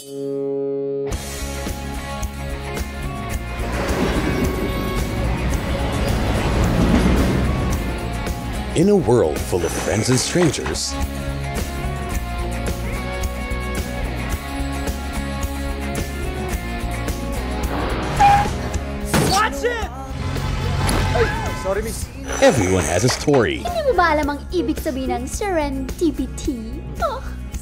In a world full of friends and strangers, Watch it! Ay, sorry miss. Everyone has a story. Hindi mo ba alam ang ibig sabihin ng serendipity? Oh.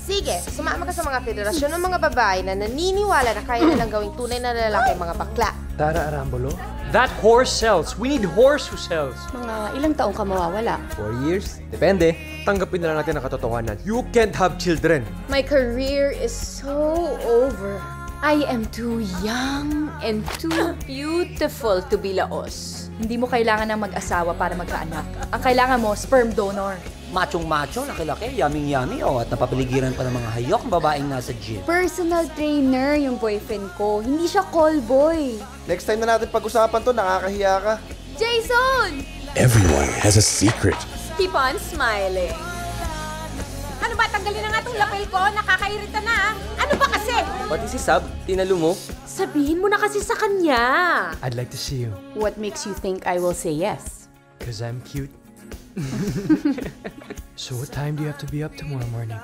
Sige, sumama ka sa mga federasyon ng mga babae na naniniwala na kaya nilang gawing tunay na lalaki ang mga bakla. Tara Arambolo? That horse sells. We need horse who sells. Mga ilang taong ka mawawala? 4 years? Depende. Tanggapin na lang natin ang katotohanan. You can't have children. My career is so over. I am too young and too beautiful to be laos. Hindi mo kailangan ng mag-asawa para magkaanak. Ang kailangan mo, sperm donor. Machong-macho, laki-laki, yaming-yami, at napapaligiran pa ng mga hayok babaeng nasa gym. Personal trainer yung boyfriend ko. Hindi siya call boy. Next time na natin pag-usapan to, nakakahiya ka. Jason! Everyone has a secret. Keep on smiling. Ano ba? Tanggalin na nga itong lapel ko. Nakakairita na. Ano ba kasi? Pati si Sab, tinalo mo. Sabihin mo na kasi sa kanya. I'd like to see you. What makes you think I will say yes? Cause I'm cute. So what time do you have to be up tomorrow morning?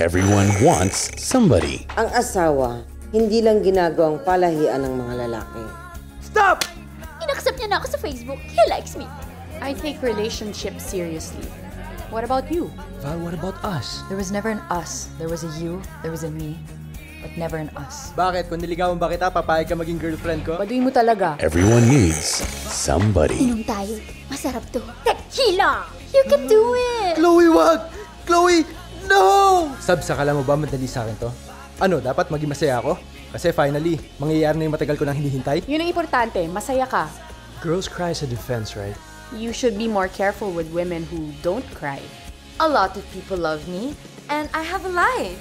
Everyone wants somebody. Ang asawa, hindi lang ginagawang palahian ng mga lalaki. Stop! Inaccept niya na ako sa Facebook. He likes me. I take relationships seriously. What about you? Val, what about us? There was never an us. There was a you, there was a me, but never an us. Bakit? Kung niligawan ba kita, papayag ka maging girlfriend ko? Baduy mo talaga. Everyone needs somebody. Inom tayo. Masarap to. Tequila! You can do it! Chloe, wag! Chloe, no! Sab, sakala mo ba madali sa akin to? Ano, dapat maging masaya ako? Kasi finally, mangyayari na yung matagal ko nang hinihintay. Yun ang importante, masaya ka. Girls cry sa defense, right? You should be more careful with women who don't cry. A lot of people love me, and I have a life.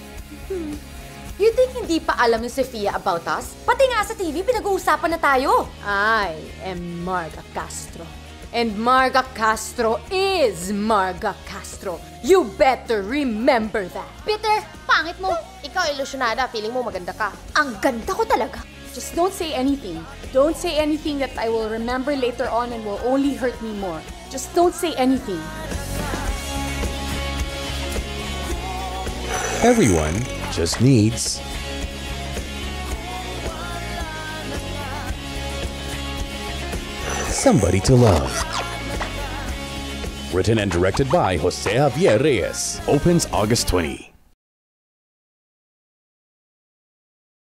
You think hindi pa alam ni Sofia about us? Pati nga sa TV, pinag-uusapan na tayo. I am Marga Castro. And Marga Castro is Marga Castro. You better remember that. Peter, pangit mo. Ikaw, ilusyonada. Feeling mo maganda ka. Ang ganda ko talaga. Just don't say anything. Don't say anything that I will remember later on and will only hurt me more. Just don't say anything. Everyone just needs somebody to love. Written and directed by Jose Javier Reyes. Opens August 20.